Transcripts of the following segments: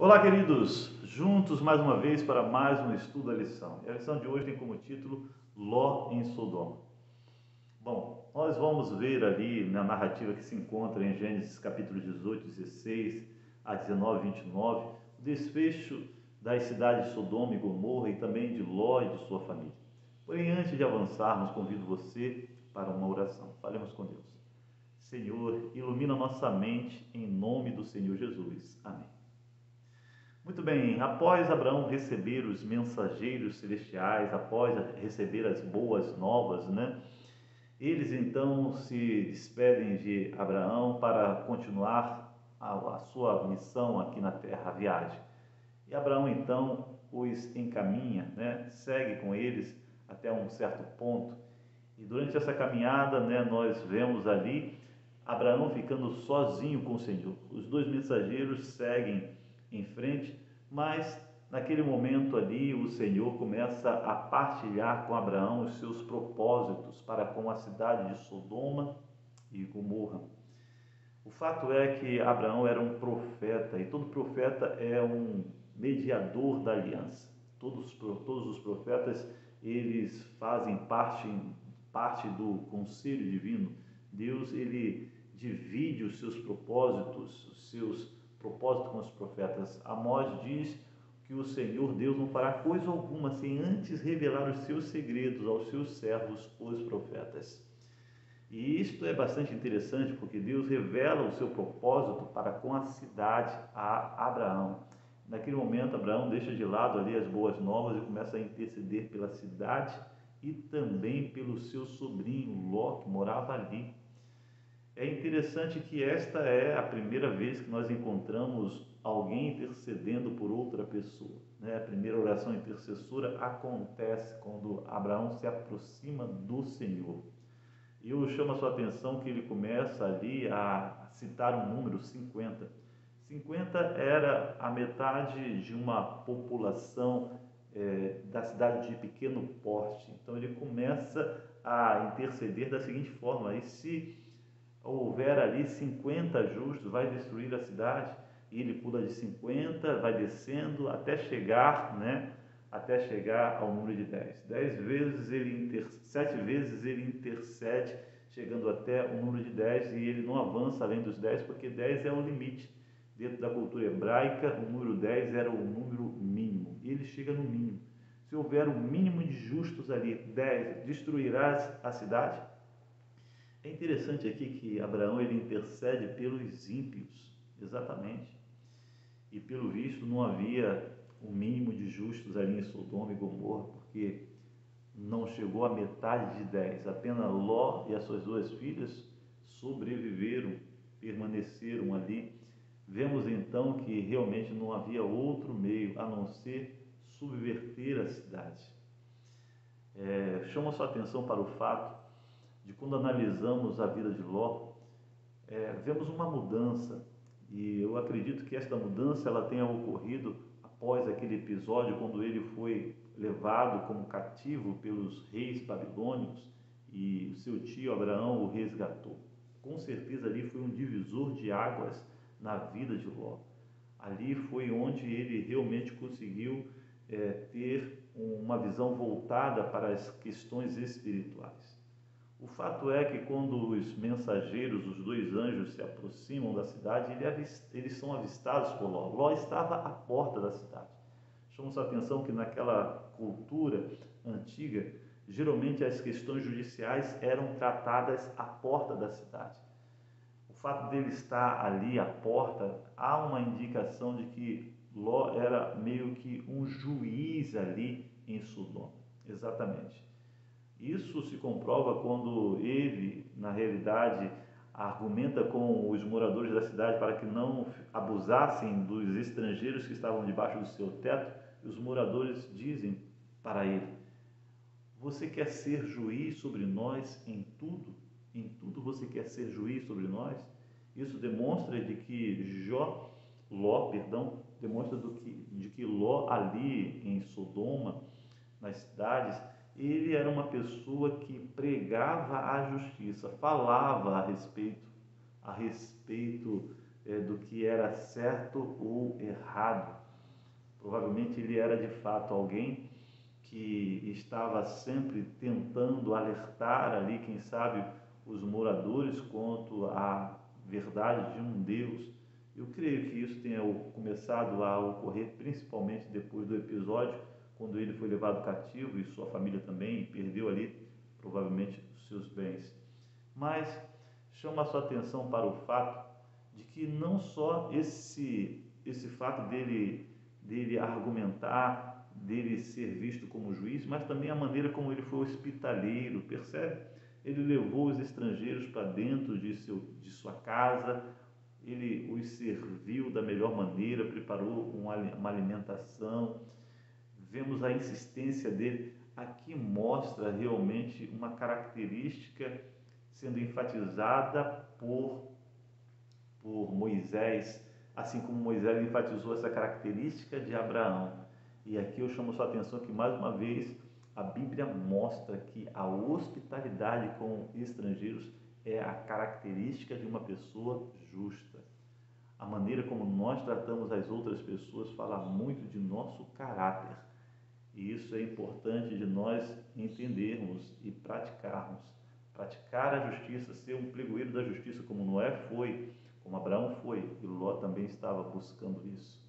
Olá, queridos! Juntos mais uma vez para mais um estudo da lição. E a lição de hoje tem como título Ló em Sodoma. Bom, nós vamos ver ali na narrativa que se encontra em Gênesis capítulo 18, 16 a 19, 29, o desfecho das cidades de Sodoma e Gomorra e também de Ló e de sua família. Porém, antes de avançarmos, convido você para uma oração. Falemos com Deus. Senhor, ilumina nossa mente em nome do Senhor Jesus. Amém. Muito bem, após Abraão receber os mensageiros celestiais, após receber as boas novas, eles então se despedem de Abraão para continuar a sua missão aqui na terra, a viagem. E Abraão então os encaminha, segue com eles até um certo ponto. E durante essa caminhada, nós vemos ali Abraão ficando sozinho com o Senhor. Os dois mensageiros seguem em frente, mas naquele momento ali o Senhor começa a partilhar com Abraão os seus propósitos para com a cidade de Sodoma e Gomorra. O fato é que Abraão era um profeta e todo profeta é um mediador da aliança. Todos os profetas eles fazem parte do conselho divino. Deus ele divide os seus propósitos com os profetas. Amós diz que o Senhor Deus não fará coisa alguma sem antes revelar os seus segredos aos seus servos, os profetas. E isto é bastante interessante porque Deus revela o seu propósito para com a cidade a Abraão. Naquele momento, Abraão deixa de lado ali as boas novas e começa a interceder pela cidade e também pelo seu sobrinho Ló, que morava ali. É interessante que esta é a primeira vez que nós encontramos alguém intercedendo por outra pessoa. A primeira oração intercessora acontece quando Abraão se aproxima do Senhor. E eu chamo a sua atenção que ele começa ali a citar um número 50. 50 era a metade de uma população da cidade de pequeno porte. Então ele começa a interceder da seguinte forma: e se houver ali 50 justos, vai destruir a cidade? E ele pula de 50, vai descendo até chegar, ao número de 10. 7 vezes ele intercede, chegando até o número de 10, e ele não avança além dos 10, porque 10 é o limite. Dentro da cultura hebraica, o número 10 era o número mínimo, e ele chega no mínimo. Se houver um mínimo de justos ali, 10, destruirás a cidade? É interessante aqui que Abraão ele intercede pelos ímpios, exatamente. E pelo visto não havia um mínimo de justos ali em Sodoma e Gomorra, porque não chegou à metade de 10. Apenas Ló e as suas duas filhas sobreviveram, permaneceram ali. Vemos então que realmente não havia outro meio a não ser subverter a cidade. Chama a sua atenção para o fato de quando analisamos a vida de Ló, vemos uma mudança, e eu acredito que esta mudança ela tenha ocorrido após aquele episódio quando ele foi levado como cativo pelos reis babilônios e o seu tio Abraão o resgatou. Com certeza ali foi um divisor de águas na vida de Ló. Ali foi onde ele realmente conseguiu ter uma visão voltada para as questões espirituais. O fato é que quando os mensageiros, os dois anjos, se aproximam da cidade, eles são avistados por Ló. Ló estava à porta da cidade. Chamamos a atenção que naquela cultura antiga, geralmente as questões judiciais eram tratadas à porta da cidade. O fato dele estar ali à porta, há uma indicação de que Ló era meio que um juiz ali em Sodoma. Exatamente. Isso se comprova quando ele, na realidade, argumenta com os moradores da cidade para que não abusassem dos estrangeiros que estavam debaixo do seu teto. E os moradores dizem para ele: você quer ser juiz sobre nós em tudo? Em tudo você quer ser juiz sobre nós? Isso demonstra de que Ló demonstra de que Ló ali em Sodoma, nas cidades, ele era uma pessoa que pregava a justiça, falava a respeito do que era certo ou errado. Provavelmente ele era de fato alguém que estava sempre tentando alertar ali, quem sabe, os moradores quanto à verdade de um Deus. Eu creio que isso tenha começado a ocorrer principalmente depois do episódio, quando ele foi levado cativo e sua família também, e perdeu ali provavelmente os seus bens. Mas chama a sua atenção para o fato de que não só esse fato dele argumentar, dele ser visto como juiz, mas também a maneira como ele foi hospitaleiro, percebe? Ele levou os estrangeiros para dentro de sua casa, ele os serviu da melhor maneira, preparou uma alimentação. Vemos a insistência dele. Aqui mostra realmente uma característica sendo enfatizada por Moisés, assim como Moisés enfatizou essa característica de Abraão. E aqui eu chamo sua atenção que, mais uma vez, a Bíblia mostra que a hospitalidade com estrangeiros é a característica de uma pessoa justa. A maneira como nós tratamos as outras pessoas fala muito de nosso caráter. E isso é importante de nós entendermos e praticarmos. Praticar a justiça, ser um pregoeiro da justiça, como Noé foi, como Abraão foi, e Ló também estava buscando isso.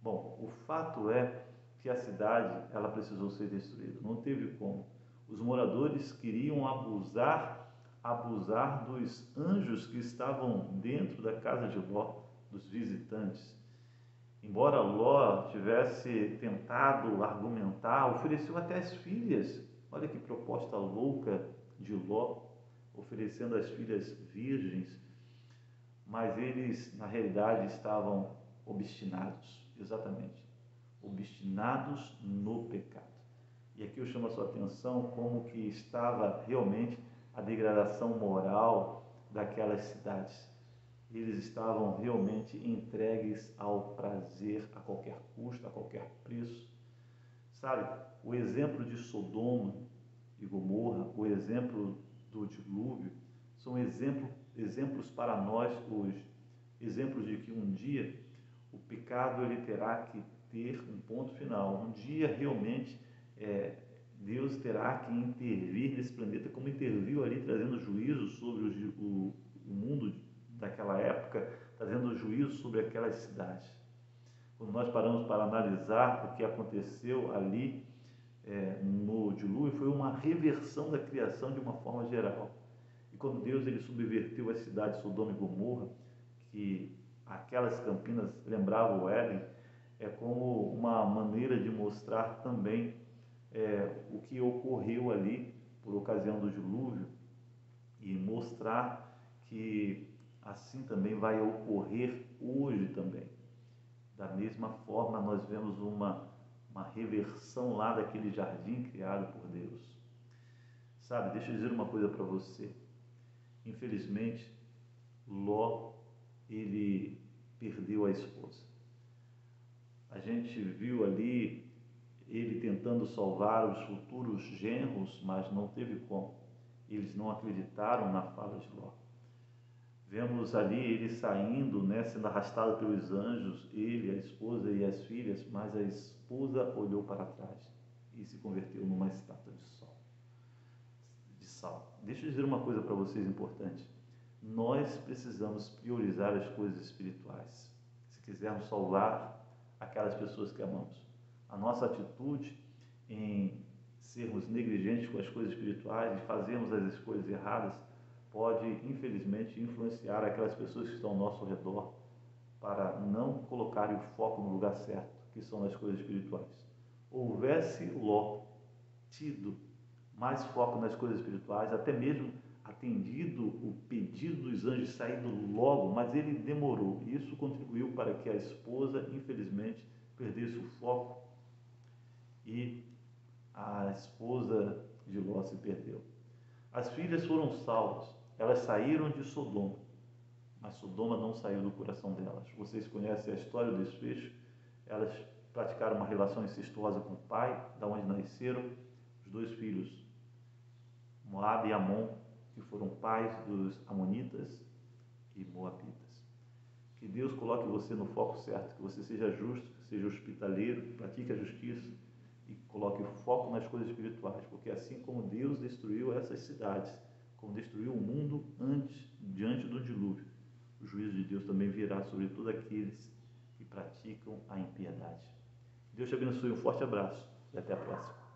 Bom, o fato é que a cidade, ela precisou ser destruída, não teve como. Os moradores queriam abusar dos anjos que estavam dentro da casa de Ló, dos visitantes. Embora Ló tivesse tentado argumentar, ofereceu até as filhas. Olha que proposta louca de Ló, oferecendo as filhas virgens. Mas eles, na realidade, estavam obstinados, exatamente, obstinados no pecado. E aqui eu chamo a sua atenção como que estava realmente a degradação moral daquelas cidades. Eles estavam realmente entregues ao prazer a qualquer custo, a qualquer preço. Sabe, o exemplo de Sodoma e Gomorra, o exemplo do dilúvio, são exemplos para nós hoje. Exemplos de que um dia o pecado ele terá que ter um ponto final. Um dia realmente Deus terá que intervir nesse planeta, como interviu ali, trazendo juízo sobre o mundo daquela época, trazendo juízo sobre aquelas cidades. Quando nós paramos para analisar o que aconteceu ali no dilúvio, foi uma reversão da criação de uma forma geral. E quando Deus ele subverteu as cidades de Sodoma e Gomorra, que aquelas campinas lembravam o Éden, é como uma maneira de mostrar também o que ocorreu ali por ocasião do dilúvio e mostrar que assim também vai ocorrer hoje também. Da mesma forma, nós vemos uma reversão lá daquele jardim criado por Deus. Sabe, deixa eu dizer uma coisa para você. Infelizmente, Ló, ele perdeu a esposa. A gente viu ali ele tentando salvar os futuros genros, mas não teve como. Eles não acreditaram na fala de Ló. Vemos ali ele saindo, sendo arrastado pelos anjos, ele, a esposa e as filhas, mas a esposa olhou para trás e se converteu numa estátua de sal. Deixa eu dizer uma coisa para vocês importante. Nós precisamos priorizar as coisas espirituais, se quisermos salvar aquelas pessoas que amamos. A nossa atitude em sermos negligentes com as coisas espirituais e fazermos as escolhas erradas pode, infelizmente, influenciar aquelas pessoas que estão ao nosso redor para não colocarem o foco no lugar certo, que são as coisas espirituais. Houvesse Ló tido mais foco nas coisas espirituais, até mesmo atendido o pedido dos anjos saído logo, mas ele demorou. Isso contribuiu para que a esposa, infelizmente, perdesse o foco e a esposa de Ló se perdeu. As filhas foram salvas, elas saíram de Sodoma, mas Sodoma não saiu do coração delas. Vocês conhecem a história do desfecho? Elas praticaram uma relação incestuosa com o pai, da onde nasceram os dois filhos, Moabe e Amon, que foram pais dos amonitas e moabitas. Que Deus coloque você no foco certo, que você seja justo, que seja hospitaleiro, pratique a justiça e coloque foco nas coisas espirituais, porque assim como Deus destruiu essas cidades, como destruiu o mundo diante do dilúvio, o juízo de Deus também virá sobre todos aqueles que praticam a impiedade. Deus te abençoe, um forte abraço e até a próxima.